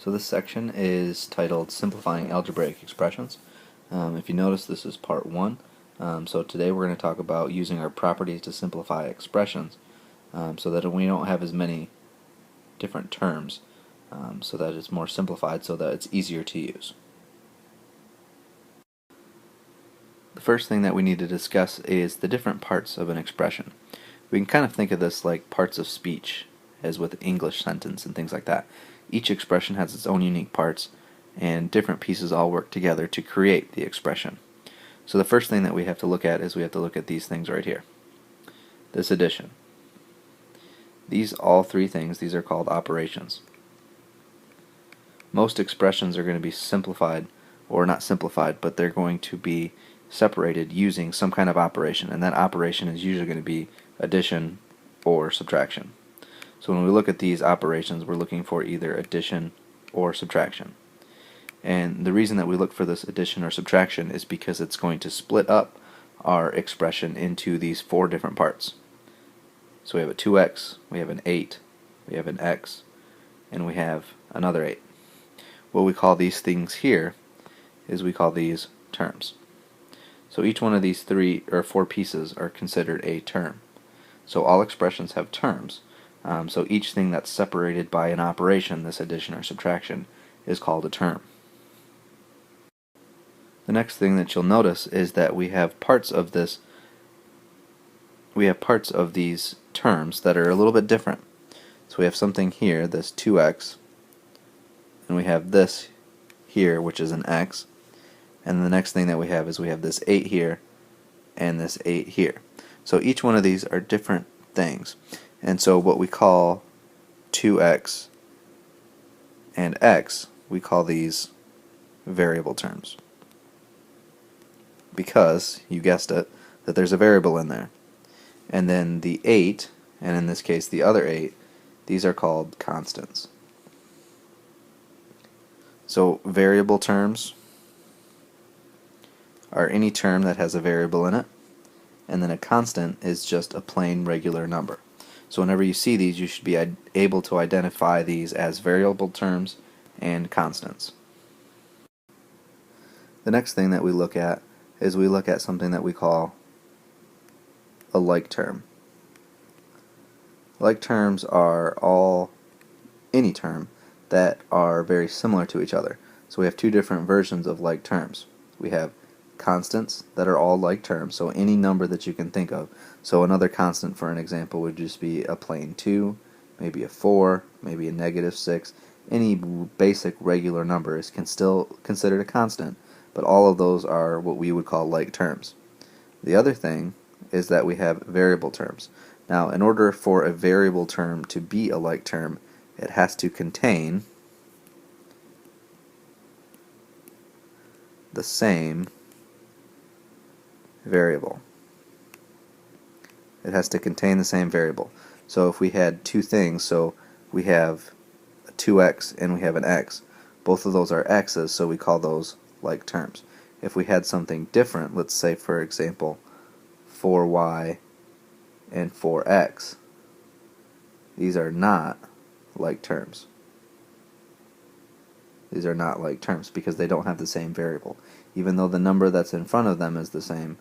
So this section is titled Simplifying Algebraic Expressions. If you notice, this is part 1. So today we're going to talk about using our properties to simplify expressions so that we don't have as many different terms, so that it's more simplified, so that it's easier to use. The first thing that we need to discuss is the different parts of an expression. We can kind of think of this like parts of speech, as with English sentence and things like that. Each expression has its own unique parts, and different pieces all work together to create the expression. So the first thing that we have to look at is we have to look at these things right here. This addition. All three things, these are called operations. Most expressions are going to be simplified, or not simplified, but they're going to be separated using some kind of operation, and that operation is usually going to be addition or subtraction. So when we look at these operations, we're looking for either addition or subtraction. And the reason that we look for this addition or subtraction is because it's going to split up our expression into these 4 different parts. So we have a 2x, we have an 8, we have an x, and we have another 8. What we call these things here is we call these terms. So each one of these 3 or 4 pieces are considered a term. So all expressions have terms. So each thing that's separated by an operation, this addition or subtraction, is called a term. The next thing that you'll notice is that we have parts of these terms that are a little bit different. So we have something here, this 2x, and we have this here, which is an x, and the next thing that we have is we have this 8 here and this 8 here. So each one of these are different things. And so what we call 2x and x, we call these variable terms, because, you guessed it, that there's a variable in there. And then the 8, and in this case the other 8, these are called constants. So variable terms are any term that has a variable in it, and then a constant is just a plain regular number. So whenever you see these, you should be able to identify these as variable terms and constants. The next thing that we look at is we look at something that we call a like term. Like terms are any term that are very similar to each other. So we have 2 different versions of like terms. We have constants that are all like terms, so any number that you can think of. So another constant, for an example, would just be a plain 2, maybe a 4, maybe a -6. Any basic regular number is still considered a constant, but all of those are what we would call like terms. The other thing is that we have variable terms. Now, in order for a variable term to be a like term, it has to contain the same variable. It has to contain the same variable. So if we had 2 things, so we have a 2x and we have an x, both of those are x's, so we call those like terms. If we had something different, let's say for example 4y and 4x, these are not like terms. These are not like terms because they don't have the same variable. Even though the number that's in front of them is the same,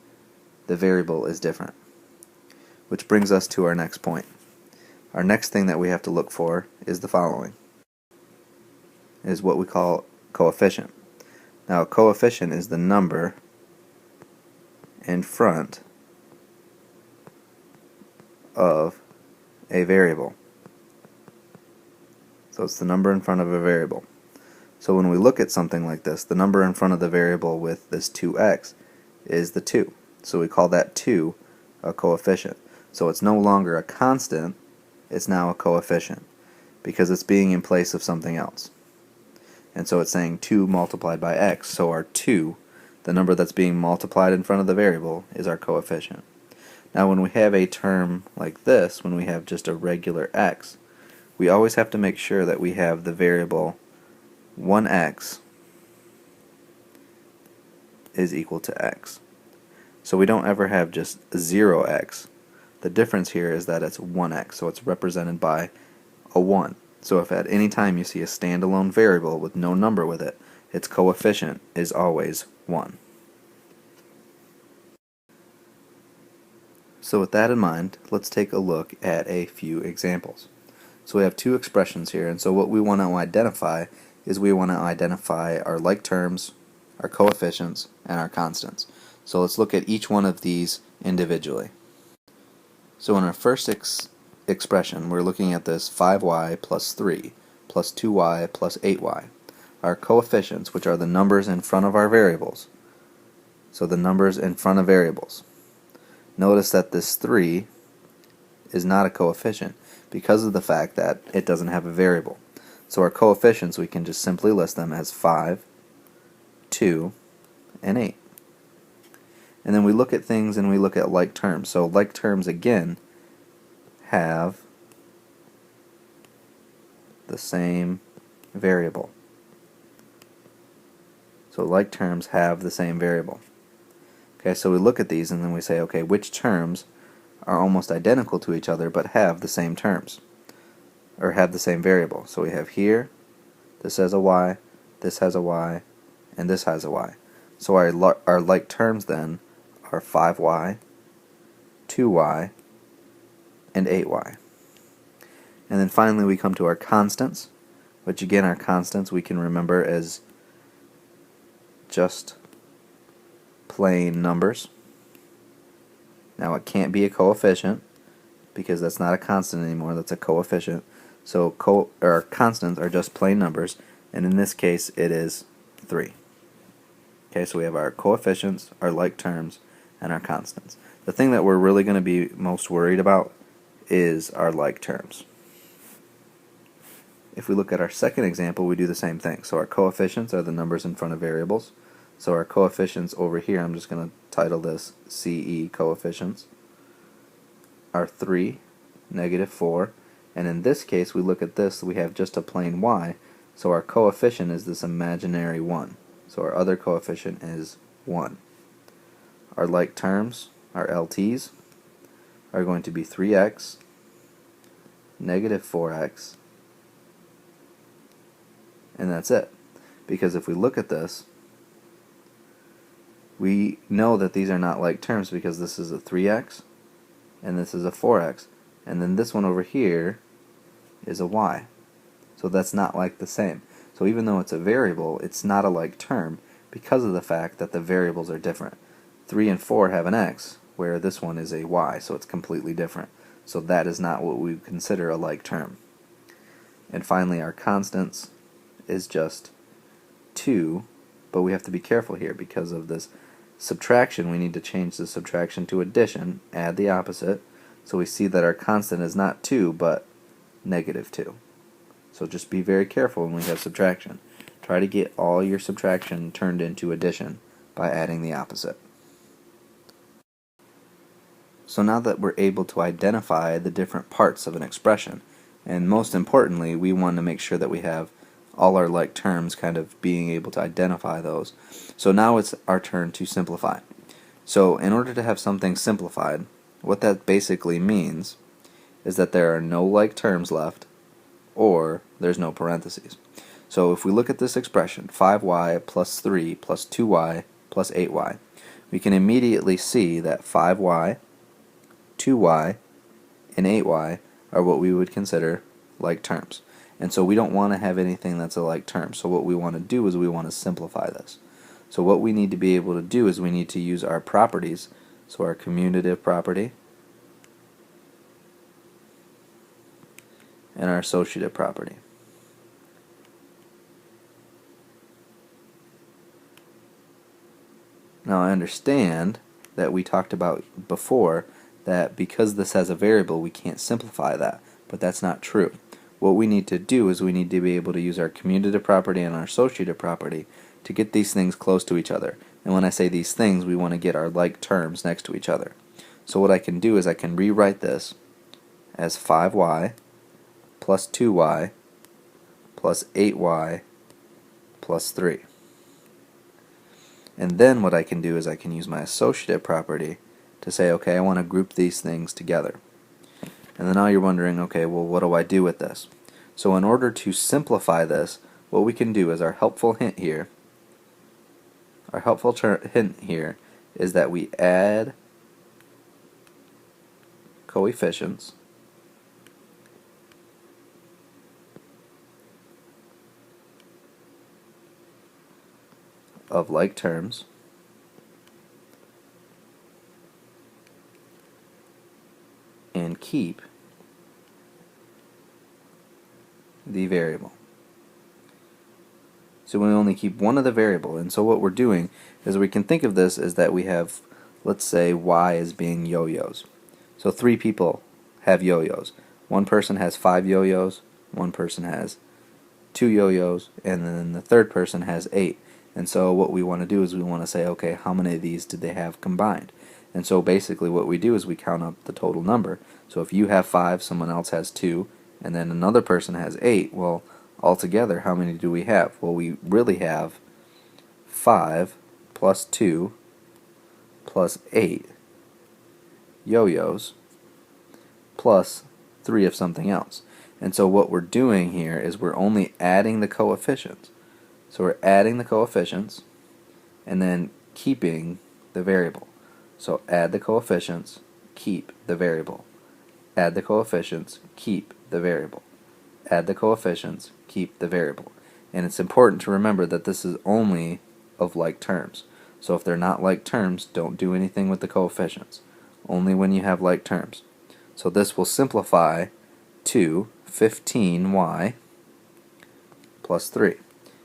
the variable is different. Which brings us to our next point. Our next thing that we have to look for is the following. Is what we call coefficient. Now, a coefficient is the number in front of a variable. So it's the number in front of a variable. So when we look at something like this, the number in front of the variable with this 2x is the 2. So we call that 2 a coefficient. So it's no longer a constant, it's now a coefficient, because it's being in place of something else. And so it's saying 2 multiplied by x, so our 2, the number that's being multiplied in front of the variable, is our coefficient. Now when we have a term like this, when we have just a regular x, we always have to make sure that we have the variable 1x is equal to x. So we don't ever have just 0x. The difference here is that it's 1x, so it's represented by a 1. So if at any time you see a standalone variable with no number with it, its coefficient is always 1. So with that in mind, let's take a look at a few examples. So we have two expressions here, and so what we want to identify is we want to identify our like terms, our coefficients, and our constants. So let's look at each one of these individually. So in our first expression, we're looking at this 5y plus 3 plus 2y plus 8y. Our coefficients, which are the numbers in front of our variables. So the numbers in front of variables. Notice that this 3 is not a coefficient because of the fact that it doesn't have a variable. So our coefficients, we can just simply list them as 5, 2, and 8. And then we look at things and we look at like terms. So like terms again have the same variable. So like terms have the same variable. Okay, so we look at these and then we say, okay, which terms are almost identical to each other but have the same terms, or have the same variable. So we have here, this has a y, this has a y, and this has a y. So our like terms then are 5y, 2y, and 8y. And then finally we come to our constants, which again, our constants we can remember as just plain numbers. Now it can't be a coefficient because that's not a constant anymore, that's a coefficient. So our constants are just plain numbers, and in this case it is 3. Okay, so we have our coefficients, our like terms, and our constants. The thing that we're really going to be most worried about is our like terms. If we look at our second example, we do the same thing. So our coefficients are the numbers in front of variables. So our coefficients over here, I'm just going to title this CE coefficients, are 3, -4, and in this case we look at this, we have just a plain y, so our coefficient is this imaginary 1. So our other coefficient is 1. Our like terms, our LTs, are going to be 3x, -4x, and that's it. Because if we look at this, we know that these are not like terms because this is a 3x and this is a 4x, and then this one over here is a y. So that's not like the same. So even though it's a variable, it's not a like term because of the fact that the variables are different. 3 and 4 have an x, where this one is a y, so it's completely different. So that is not what we consider a like term. And finally, our constants is just 2, but we have to be careful here because of this subtraction. We need to change the subtraction to addition, add the opposite, so we see that our constant is not 2 but -2. So just be very careful when we have subtraction. Try to get all your subtraction turned into addition by adding the opposite. So now that we're able to identify the different parts of an expression, and most importantly we want to make sure that we have all our like terms kind of being able to identify those. So now it's our turn to simplify. So in order to have something simplified, what that basically means is that there are no like terms left, or there's no parentheses. So if we look at this expression, 5y plus 3 plus 2y plus 8y, we can immediately see that 5y, 2y, and 8y are what we would consider like terms. And so we don't want to have anything that's a like term. So what we want to do is we want to simplify this. So what we need to be able to do is we need to use our properties. So our commutative property and our associative property. Now I understand that we talked about before that because this has a variable we can't simplify that, but that's not true. What we need to do is we need to be able to use our commutative property and our associative property to get these things close to each other. And when I say these things, we want to get our like terms next to each other. So what I can do is I can rewrite this as 5y plus 2y plus 8y plus 3. And then what I can do is I can use my associative property to say, okay, I want to group these things together. And then now you're wondering, okay, well, what do I do with this? So in order to simplify this, what we can do is our helpful hint here is that we add coefficients of like terms and keep the variable. So we only keep one of the variable, and so what we're doing is we can think of this as that we have, let's say, y as being yo-yos. So 3 people have yo-yos. One person has 5 yo-yos, one person has 2 yo-yos, and then the third person has 8. And so what we want to do is we want to say, okay, how many of these did they have combined? And so basically what we do is we count up the total number. So if you have 5, someone else has 2, and then another person has 8, well, altogether, how many do we have? Well, we really have 5 plus 2 plus 8 yo-yos plus 3 of something else. And so what we're doing here is we're only adding the coefficients. So we're adding the coefficients and then keeping the variable. So add the coefficients, keep the variable. Add the coefficients, keep the variable. Add the coefficients, keep the variable. And it's important to remember that this is only of like terms. So if they're not like terms, don't do anything with the coefficients. Only when you have like terms. So this will simplify to 15y plus 3.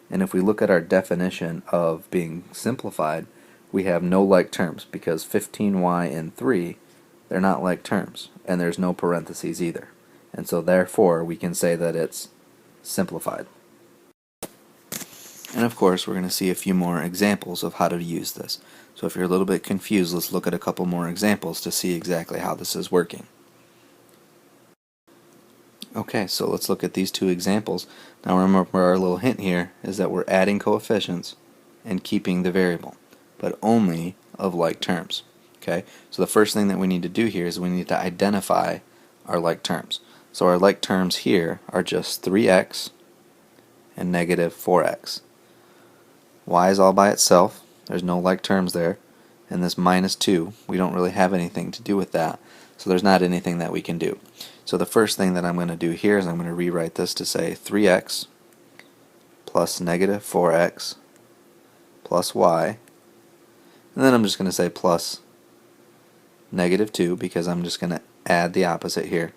And if we look at our definition of being simplified, we have no like terms because 15y and 3, they're not like terms. And there's no parentheses either. And so therefore we can say that it's simplified. And of course we're going to see a few more examples of how to use this. So if you're a little bit confused, let's look at a couple more examples to see exactly how this is working. Okay, so let's look at these 2 examples. Now remember, our little hint here is that we're adding coefficients and keeping the variable, but only of like terms. Okay, so the first thing that we need to do here is we need to identify our like terms. So our like terms here are just 3x and negative 4x. Y is all by itself, there's no like terms there, and this minus 2, we don't really have anything to do with that, so there's not anything that we can do. So the first thing that I'm going to do here is I'm going to rewrite this to say 3x plus negative 4x plus y, and then I'm just going to say plus negative 2 because I'm just going to add the opposite here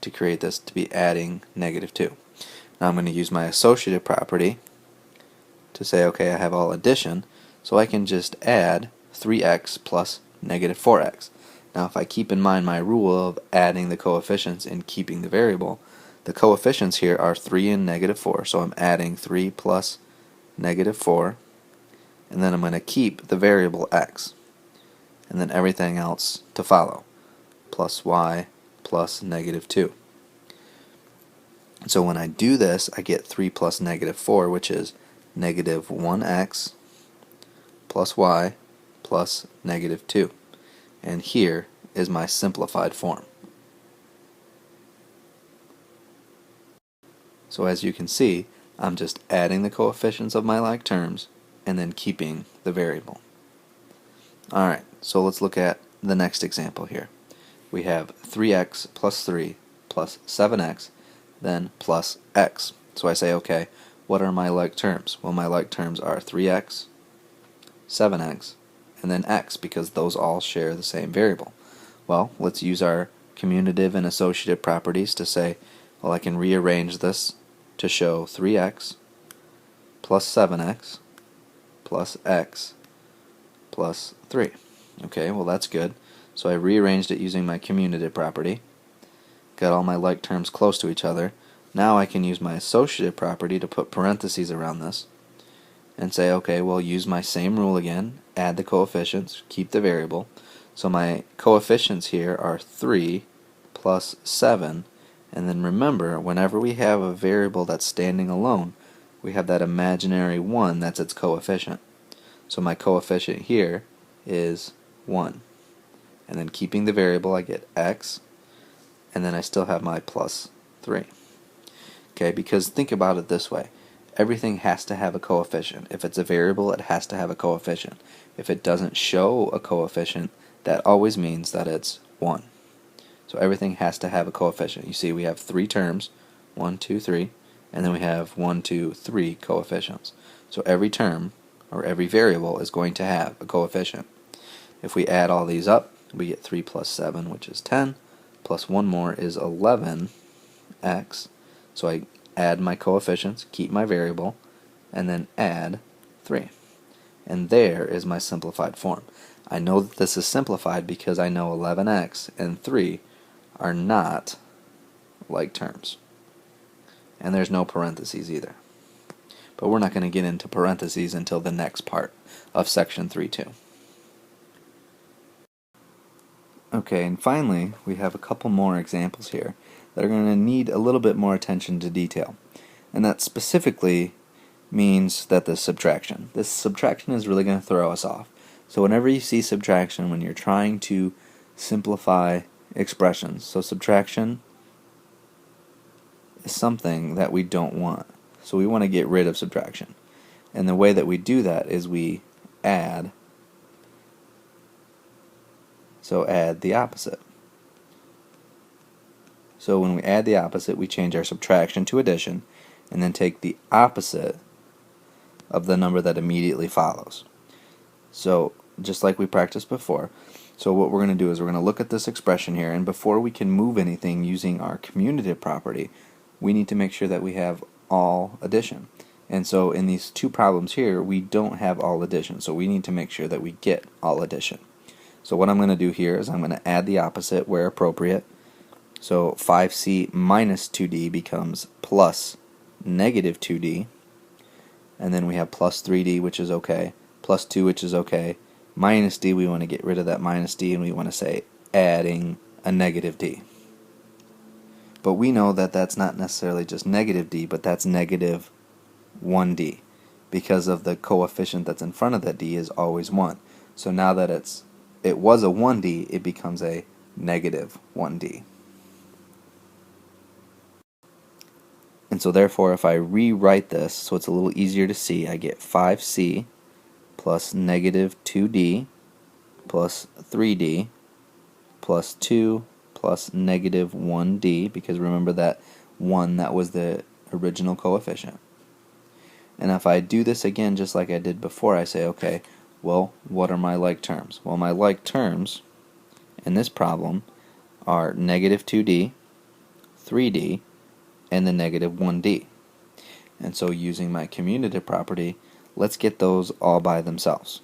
to create this to be adding negative 2. Now I'm going to use my associative property to say, okay, I have all addition, so I can just add 3x plus negative 4x. Now if I keep in mind my rule of adding the coefficients and keeping the variable, the coefficients here are 3 and negative 4, so I'm adding 3 plus negative 4, and then I'm going to keep the variable x, and then everything else to follow, plus y plus negative 2. So when I do this, I get 3 plus negative 4, which is negative 1x plus y plus negative 2. And here is my simplified form. So as you can see, I'm just adding the coefficients of my like terms and then keeping the variable. Alright, so let's look at the next example here. We have 3x plus 3 plus 7x, then plus x. So I say, okay, what are my like terms? Well, my like terms are 3x, 7x, and then x, because those all share the same variable. Well, let's use our commutative and associative properties to say, well, I can rearrange this to show 3x plus 7x plus x plus 3. Okay, well that's good. So I rearranged it using my commutative property. Got all my like terms close to each other. Now I can use my associative property to put parentheses around this and say, okay, well, use my same rule again, add the coefficients, keep the variable. So my coefficients here are 3 plus 7, and then remember, whenever we have a variable that's standing alone, we have that imaginary 1 that's its coefficient. So my coefficient here is 1. And then keeping the variable, I get x, and then I still have my plus 3. Okay, because think about it this way. Everything has to have a coefficient. If it's a variable, it has to have a coefficient. If it doesn't show a coefficient, that always means that it's 1. So everything has to have a coefficient. You see we have 3 terms, 1, 2, 3, and then we have 1, 2, 3 coefficients. So every term, or every variable, is going to have a coefficient. If we add all these up, we get 3 plus 7, which is 10, plus 1 more is 11x. So I add my coefficients, keep my variable, and then add 3. And there is my simplified form. I know that this is simplified because I know 11x and 3 are not like terms. And there's no parentheses either. But we're not going to get into parentheses until the next part of section 3.2. Okay, and finally, we have a couple more examples here that are going to need a little bit more attention to detail. And that specifically means that this subtraction is really going to throw us off. So whenever you see subtraction, when you're trying to simplify expressions, so subtraction is something that we don't want. So we want to get rid of subtraction. And the way that we do that is we add. So add the opposite. So when we add the opposite, we change our subtraction to addition, and then take the opposite of the number that immediately follows. So just like we practiced before, so what we're going to do is we're going to look at this expression here, and before we can move anything using our commutative property, we need to make sure that we have all addition. And so in these two problems here, we don't have all addition, so we need to make sure that we get all addition. So what I'm going to do here is I'm going to add the opposite where appropriate. So 5c minus 2d becomes plus negative 2d, and then we have plus 3d, which is okay, plus 2, which is okay, minus d, we want to get rid of that minus d, and we want to say adding a negative d. But we know that that's not necessarily just negative d, but that's negative 1d, because of the coefficient that's in front of that d is always 1. So now that it was a 1d, it becomes a negative 1d. And so therefore, if I rewrite this so it's a little easier to see, I get 5c plus negative 2d plus 3d plus 2 plus negative 1d, because remember that 1, that was the original coefficient. And if I do this again just like I did before, I say, okay, well, what are my like terms? Well, my like terms in this problem are negative 2d, 3d, and the negative 1d. And so using my commutative property, let's get those all by themselves,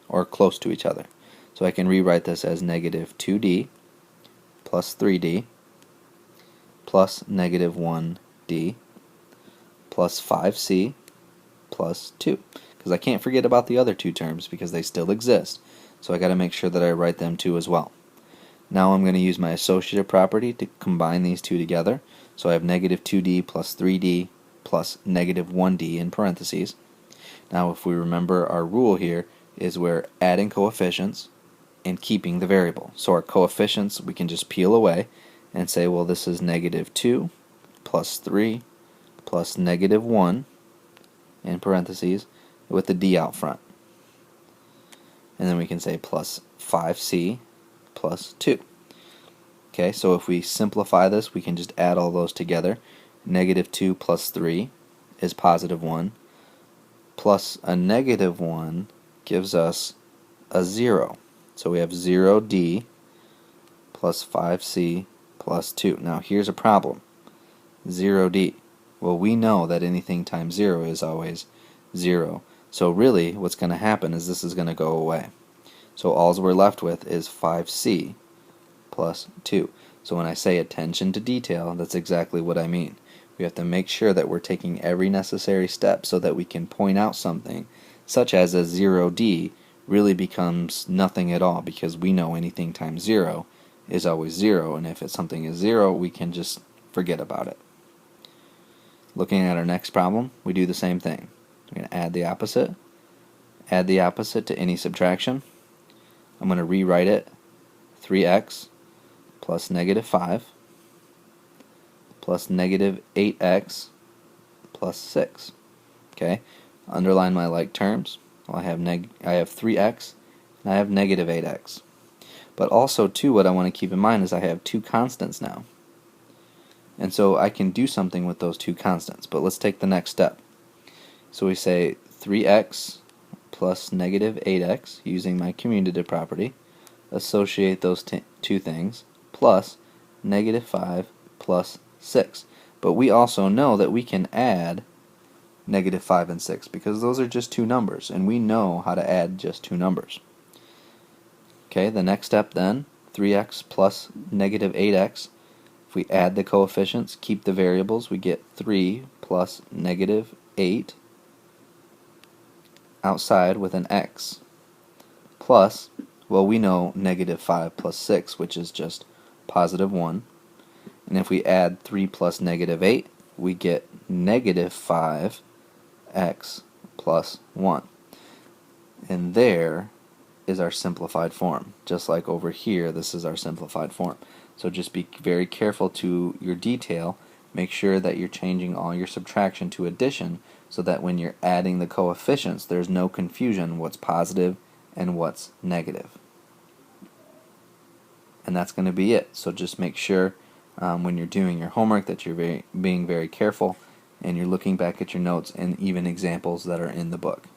or close to each other. So I can rewrite this as negative 2d plus 3d plus negative 1d plus 5c plus 2. Because I can't forget about the other two terms because they still exist. So I got to make sure that I write them too as well. Now I'm going to use my associative property to combine these two together. So I have negative 2d plus 3d plus negative 1d in parentheses. Now if we remember, our rule here is we're adding coefficients and keeping the variable. So our coefficients we can just peel away and say, well, this is negative 2 plus 3 plus negative 1 in parentheses with the d out front. And then we can say plus 5c plus 2. Okay, so if we simplify this, we can just add all those together. Negative 2 plus 3 is positive 1, plus a negative 1 gives us a 0. So we have 0d plus 5c plus 2. Now here's a problem. 0d. Well, we know that anything times 0 is always 0. So really what's going to happen is this is going to go away. So all we're left with is 5c plus 2. So when I say attention to detail, that's exactly what I mean. We have to make sure that we're taking every necessary step so that we can point out something, such as a 0d really becomes nothing at all, because we know anything times 0 is always 0, and if something is 0, we can just forget about it. Looking at our next problem, we do the same thing. We're going to add the opposite to any subtraction. I'm going to rewrite it 3x plus negative 5 plus negative 8x plus 6. Okay, underline my like terms. Well, I have 3x and I have negative 8x. But also too, what I want to keep in mind is I have two constants now. And so I can do something with those two constants. But let's take the next step. So we say 3x plus negative 8x, using my commutative property, associate those two things, plus negative 5 plus 6. But we also know that we can add negative 5 and 6 because those are just two numbers, and we know how to add just two numbers. Okay, the next step then, 3x plus negative 8x. If we add the coefficients, keep the variables, we get 3 plus negative 8 outside with an x plus, well, we know negative 5 plus 6, which is just positive 1. And if we add 3 plus negative 8, we get negative 5x plus 1. And there is our simplified form. Just like over here, this is our simplified form. So just be very careful to your detail. Make sure that you're changing all your subtraction to addition so that when you're adding the coefficients, there's no confusion what's positive and what's negative. And that's going to be it. So just make sure when you're doing your homework that you're being very careful and you're looking back at your notes and even examples that are in the book.